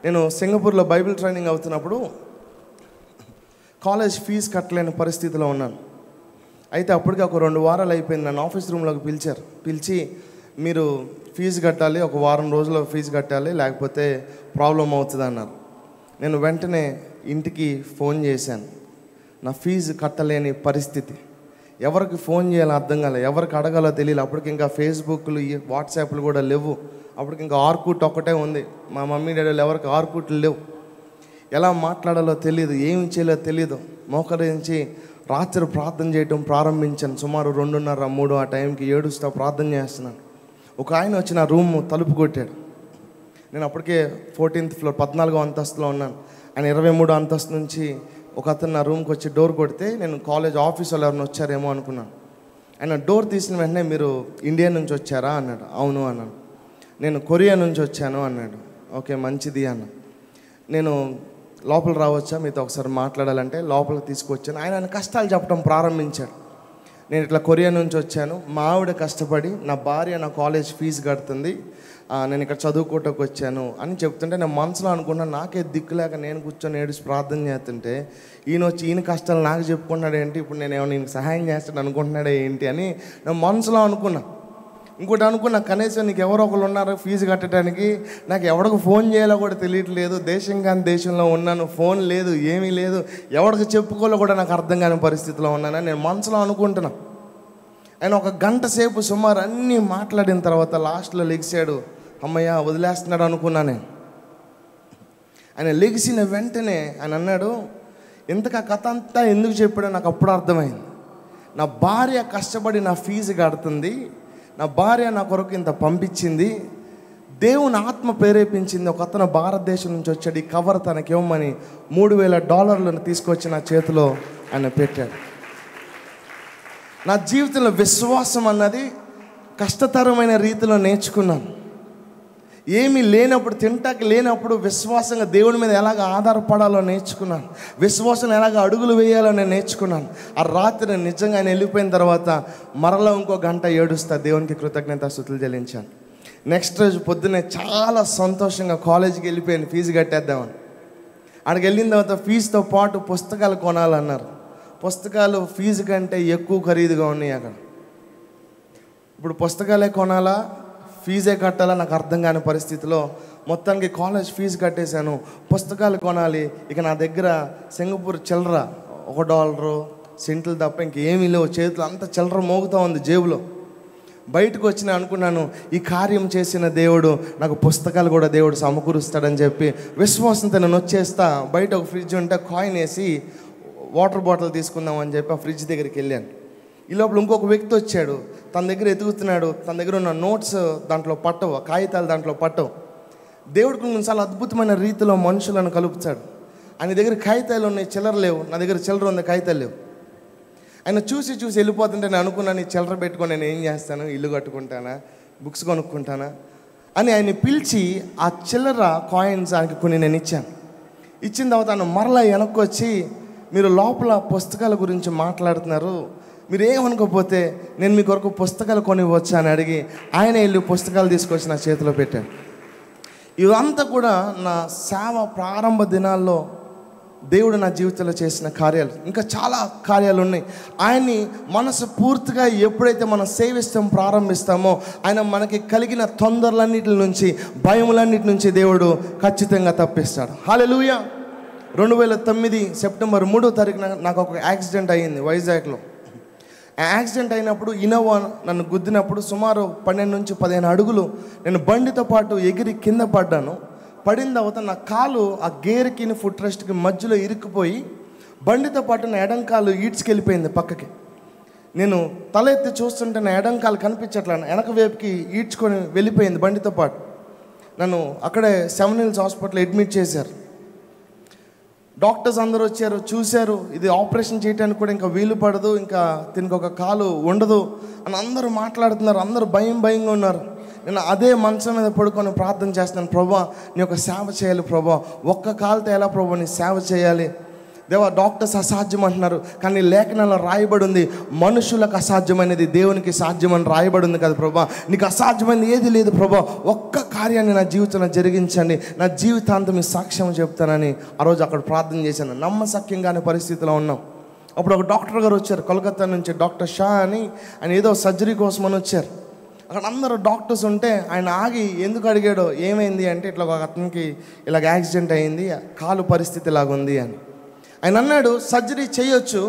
నేను సింగపూర్లో Bible training అవుతున్నప్పుడు కాలేజ్ ఫీజు కట్టలేని పరిస్థితిలో ఉన్నాను. అయితే అప్పటికి ఒక 2 వారాలు అయిపోయింది. నన్ను ఆఫీస్ రూమ్లోకి పిలిచి మీరు ఫీజు కట్టాలి, ఒక వారం రోజుల్లో ఫీజు కట్టాలి, లేకపోతే ప్రాబ్లం అవుతుంది అన్నారు. నేను వెంటనే ఇంటికి ఫోన్ చేశాను. నా ఫీజు కట్టలేని పరిస్థితి, ఎవరికి ఫోన్ చేయాలో అర్థం కాలేదు, ఎవరికి అడగాలో తెలియదు. అప్పటికి ఇంకా ఫేస్బుక్లు, వాట్సాప్లు కూడా లేవు. అప్పటికి ఇంకా ఆర్కుట్ ఒక్కటే ఉంది. మా మమ్మీ డాడీలు ఎవరికి ఆర్కుట్లు లేవు. ఎలా మాట్లాడాలో తెలియదు, ఏమి చేయాలో తెలియదు. మోకరించి రాత్రి ప్రార్థన చేయటం ప్రారంభించాను. సుమారు 2:30-3 ఆ టైంకి ఏడుస్తూ ప్రార్థన చేస్తున్నాను. ఒక ఆయన వచ్చి నా రూమ్ తలుపు కొట్టాడు. నేను అప్పటికే 14th ఫ్లోర్ 14వ అంతస్తులో ఉన్నాను. ఆయన 23వ అంతస్తు నుంచి ఒక అతను నా రూమ్కి వచ్చి డోర్ కొడితే నేను కాలేజ్ ఆఫీస్ వాళ్ళు ఎవరైనా వచ్చారేమో అనుకున్నాను. ఆయన డోర్ తీసిన వెంటనే మీరు ఇండియా నుంచి వచ్చారా అన్నాడు. అవును అన్నాను. నేను కొరియా నుంచి వచ్చాను అన్నాడు. ఓకే మంచిది అన్న. నేను లోపల రావచ్చా, మీతో ఒకసారి మాట్లాడాలంటే లోపలికి తీసుకొచ్చాను. ఆయన కష్టాలు చెప్పడం ప్రారంభించాడు. నేను ఇట్లా కొరియా నుంచి వచ్చాను, మా ఆవిడ కష్టపడి, నా భార్య నా కాలేజ్ ఫీజు కడుతుంది, నేను ఇక్కడ చదువుకోవటానికి వచ్చాను అని చెప్తుంటే నేను మనసులో అనుకున్నాను, నాకే దిక్కులేక నేను కూర్చొని ఏడుచి ప్రార్థన చేస్తుంటే ఈయన వచ్చి ఈయన కష్టాలు నాకు చెప్పుకున్నాడు ఏంటి, ఇప్పుడు నేను ఏమైనా ఈయనకి సహాయం చేస్తాను అనుకుంటున్నాడే ఏంటి అని నేను మనసులో అనుకున్నా. ఇంకోటి అనుకున్నా, కనీసం నీకు ఎవరో ఒకరు ఉన్నారు ఫీజు కట్టడానికి, నాకు ఎవరికి ఫోన్ చేయాలో కూడా తెలియట్లేదు, దేశం కాని దేశంలో ఉన్నాను, ఫోన్ లేదు, ఏమీ లేదు, ఎవరికి చెప్పుకోవాలో కూడా నాకు అర్థం కాని పరిస్థితిలో ఉన్నానని నేను మనసులో అనుకుంటున్నా. ఆయన 1 గంట సేపు సుమారు అన్నీ మాట్లాడిన తర్వాత లాస్ట్లో లెగిసాడు. అమ్మయ్య వదిలేస్తున్నాడు అనుకున్నా నేను. ఆయన లెగిసిన వెంటనే ఆయన అన్నాడు, ఇంతకు ఆ కథ అంతా ఎందుకు చెప్పాడో నాకు అప్పుడు అర్థమైంది. నా భార్య కష్టపడి నా ఫీజు కడుతుంది, నా భార్య నా కొరకు ఇంత పంపించింది, దేవుని ఆత్మ ప్రేరేపించింది. ఒక అతను భారతదేశం నుంచి వచ్చాడు, ఈ కవర్ తనకి ఇవ్వమని $3,000 తీసుకొచ్చి నా చేతిలో ఆయన పెట్టాడు. నా జీవితంలో విశ్వాసం అన్నది కష్టతరమైన రీతిలో నేర్చుకున్నాను. ఏమీ లేనప్పుడు, తింటాకి లేనప్పుడు విశ్వాసంగా దేవుని మీద ఎలాగ ఆధారపడాలో నేర్చుకున్నాను. విశ్వాసం ఎలాగ అడుగులు వేయాలో నేను నేర్చుకున్నాను. ఆ రాత్రి నిజంగా ఆయన వెళ్ళిపోయిన తర్వాత మరలా ఇంకో గంట ఏడుస్తా దేవునికి కృతజ్ఞతాస్తుతులు చెల్లించాను. నెక్స్ట్ రోజు పొద్దున్నే చాలా సంతోషంగా కాలేజీకి వెళ్ళిపోయాను ఫీజు కట్టేద్దామని. అక్కడికి వెళ్ళిన తర్వాత ఫీజుతో పాటు పుస్తకాలు కొనాలన్నారు. పుస్తకాలు ఫీజు కంటే ఎక్కువ ఖరీదుగా ఉన్నాయి అక్కడ. ఇప్పుడు పుస్తకాలే కొనాలా, ఫీజే కట్టాలా నాకు అర్థం కాని పరిస్థితిలో మొత్తానికి కాలేజ్ ఫీజు కట్టేశాను. పుస్తకాలు కొనాలి, ఇక నా దగ్గర సింగపూర్ చిల్లర $1 సెంట్లు తప్ప ఇంకేమీ లేవు. చేతులు అంత చిల్లర మోగుతూ ఉంది జేబులో. బయటకు వచ్చిన అనుకున్నాను, ఈ కార్యం చేసిన దేవుడు నాకు పుస్తకాలు కూడా దేవుడు సమకూరుస్తాడని చెప్పి విశ్వాసంతో నేను వచ్చేస్తా. బయట ఒక ఫ్రిడ్జ్ ఉంటే కాయిన్ వేసి వాటర్ బాటిల్ తీసుకుందామని చెప్పి ఆ ఫ్రిడ్జ్ దగ్గరికి వెళ్ళాను. ఈ లోపల ఇంకొక వ్యక్తి వచ్చాడు, తన దగ్గర ఎదుగుతున్నాడు. తన దగ్గర ఉన్న నోట్స్ దాంట్లో పట్టవు, కాగితాలు దాంట్లో పట్టవు. దేవుడు కొన్నిసార్లు అద్భుతమైన రీతిలో మనుషులను కలుపుతాడు. ఆయన దగ్గర కాగితాలు ఉన్నాయి, చిల్లర లేవు. నా దగ్గర చిల్లర ఉంది, కాగితాలు లేవు. ఆయన చూసి వెళ్ళిపోతుంటే నేను అనుకున్నాను, ఈ చిల్లర పెట్టుకొని నేను ఏం చేస్తాను, ఇల్లు కట్టుకుంటానా, బుక్స్ కొనుక్కుంటానా అని ఆయన పిలిచి ఆ చిల్లర కాయిన్స్ ఆయనకి కొన్ని నేను ఇచ్చాను. ఇచ్చిన తర్వాత ఆయన మరలా వెనక్కి వచ్చి, మీరు లోపల పుస్తకాల గురించి మాట్లాడుతున్నారు, మీరు ఏమనుకోకపోతే నేను మీ కొరకు పుస్తకాలు కొనివ్వచ్చా అని అడిగి ఆయన వెళ్ళి పుస్తకాలు తీసుకొచ్చి నా చేతిలో పెట్టాను. ఇవంతా కూడా నా సేవ ప్రారంభ దినాల్లో దేవుడు నా జీవితంలో చేసిన కార్యాలు. ఇంకా చాలా కార్యాలు ఉన్నాయి. ఆయన్ని మనసు పూర్తిగా ఎప్పుడైతే మనం సేవిస్తాం ప్రారంభిస్తామో ఆయన మనకి కలిగిన తొందరలన్నిటి నుంచి, భయములన్నిటి నుంచి దేవుడు ఖచ్చితంగా తప్పిస్తాడు. హల్లెలూయా. 2009 సెప్టెంబర్ 3వ తారీఖున నాకు ఒక యాక్సిడెంట్ అయ్యింది వైజాగ్లో. ఆ యాక్సిడెంట్ అయినప్పుడు ఇనోవా నన్ను గుద్దినప్పుడు సుమారు 12 నుంచి 15 అడుగులు నేను బండితో పాటు ఎగిరి కింద పడ్డాను. పడిన తర్వాత నా కాలు ఆ గేర్కి ఫుట్ రెస్ట్కి మధ్యలో ఇరుక్కుపోయి బండితో పాటు నా ఎడంకాలు ఈడ్చుకెళ్ళిపోయింది పక్కకి. నేను తల ఎత్తి చూస్తుంటే నా ఎడంకాలు కనిపించట్లా, వెనక వైపుకి ఈడ్చుకొని వెళ్ళిపోయింది బండితో పాటు. నన్ను అక్కడే 7 Hills హాస్పిటల్ అడ్మిట్ చేశారు. డాక్టర్స్ అందరూ వచ్చారు, చూశారు. ఇది ఆపరేషన్ చేయడానికి కూడా ఇంకా వీలు పడదు, ఇంకా దీనికి ఒక కాలు ఉండదు అని అందరూ మాట్లాడుతున్నారు. అందరూ భయంగా ఉన్నారు. నేను అదే మంచం మీద పడుకొని ప్రార్థన చేస్తున్నాను, ప్రభా నీ యొక్క సేవ చేయాలి ప్రభా, ఒక్క కాలుతో ఎలా ప్రభా నీ సేవ చేయాలి. దేవా డాక్టర్స్ అసాధ్యం అంటున్నారు, కానీ లేఖనాల్లో రాయబడి ఉంది మనుషులకు అసాధ్యమైనది దేవునికి సాధ్యమని రాయబడి ఉంది కదా ప్రభా. నీకు అసాధ్యమైనది ఏది లేదు ప్రభా, ఒక్క కార్యాన్ని నా జీవితంలో జరిగించండి, నా జీవితాంతం మీ సాక్ష్యం చెప్తానని ఆ రోజు అక్కడ ప్రార్థన చేశాను. నమ్మశక్యంగానే పరిస్థితిలో ఉన్నాం. అప్పుడు ఒక డాక్టర్ గారు వచ్చారు కోల్కతా నుంచి, డాక్టర్ షా అని. ఆయన ఏదో సర్జరీ కోసమని వచ్చారు. అక్కడ అందరూ డాక్టర్స్ ఉంటే ఆయన ఆగి ఎందుకు అడిగాడో, ఏమైంది అంటే ఇట్లా ఒక అతనికి ఇలాగ యాక్సిడెంట్ అయింది, కాలు పరిస్థితి ఇలాగుంది అని. ఆయన అన్నాడు సర్జరీ చేయొచ్చు,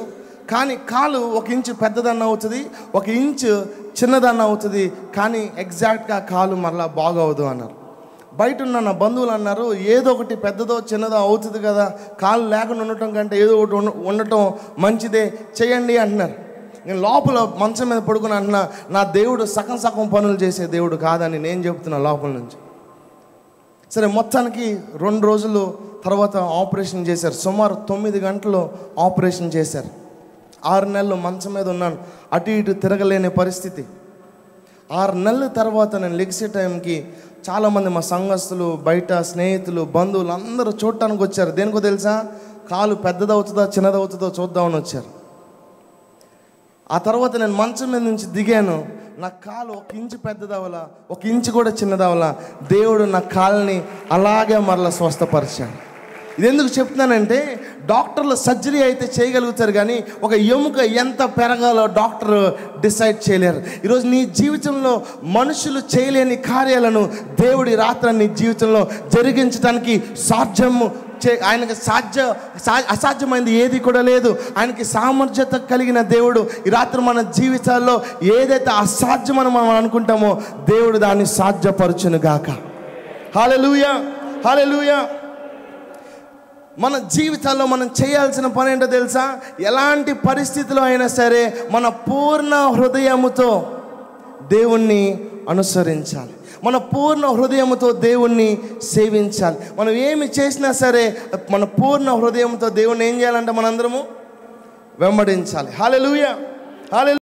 కానీ కాలు 1 ఇంచు పెద్దదన్న అవుతుంది, 1 ఇంచు చిన్నదన్న అవుతుంది, కానీ ఎగ్జాక్ట్గా కాలు మరలా బాగవదు అన్నారు. బయట ఉన్న నా బంధువులు అన్నారు ఏదో ఒకటి పెద్దదో చిన్నదో అవుతుంది కదా, కాలు లేకుండా ఉండటం కంటే ఏదో ఒకటి ఉండటం మంచిదే, చేయండి అంటున్నారు. నేను లోపల మంచం మీద పడుకుని అంటున్నా, నా దేవుడు సగం సగం పనులు చేసే దేవుడు కాదని నేను చెప్తున్నా లోపల నుంచి. సరే మొత్తానికి 2 రోజులు తర్వాత ఆపరేషన్ చేశారు. సుమారు 9 గంటలు ఆపరేషన్ చేశారు. 6 నెలలు మంచం మీద ఉన్నాను, అటు ఇటు తిరగలేని పరిస్థితి. 6 నెలల తర్వాత నేను లెగిసే టైంకి చాలామంది మా సంఘస్థులు, బయట స్నేహితులు, బంధువులు అందరూ చూడటానికి వచ్చారు. దేనికో తెలుసా, కాలు పెద్దదవుతుందో చిన్నదవుతుందో చూద్దామని వచ్చారు. ఆ తర్వాత నేను మంచం మీద నుంచి దిగాను, నా కాలు 1 ఇంచు పెద్దదవలా, 1 ఇంచు కూడా చిన్నదవలా, దేవుడు నా కాలుని అలాగే మరలా స్వస్థపరిచాడు. ఇది ఎందుకు చెప్తున్నానంటే, డాక్టర్లు సర్జరీ అయితే చేయగలుగుతారు, కానీ ఒక ఎముక ఎంత పెరగాలో డాక్టర్ డిసైడ్ చేయలేరు. ఈరోజు నీ జీవితంలో మనుషులు చేయలేని కార్యాలను దేవుడి రాత్రి నీ జీవితంలో జరిగించడానికి సాధ్యము ఆయనకి అసాధ్యమైనది ఏది కూడా లేదు. ఆయనకి సామర్థ్యత కలిగిన దేవుడు. ఈ రాత్రి మన జీవితాల్లో ఏదైతే అసాధ్యమని మనం అనుకుంటామో దేవుడు దాన్ని సాధ్యపరచును గాక. హల్లెలూయా, హల్లెలూయా. మన జీవితాల్లో మనం చేయాల్సిన పని ఏంటో తెలుసా, ఎలాంటి పరిస్థితిలో అయినా సరే మన పూర్ణ హృదయముతో దేవుణ్ణి అనుసరించాలి, మన పూర్ణ హృదయంతో దేవుణ్ణి సేవించాలి. మనం ఏమి చేసినా సరే మన పూర్ణ హృదయంతో దేవుణ్ణి ఏం చేయాలంటే మనందరము వెంబడించాలి. హల్లెలూయా, హల్లెలూయా.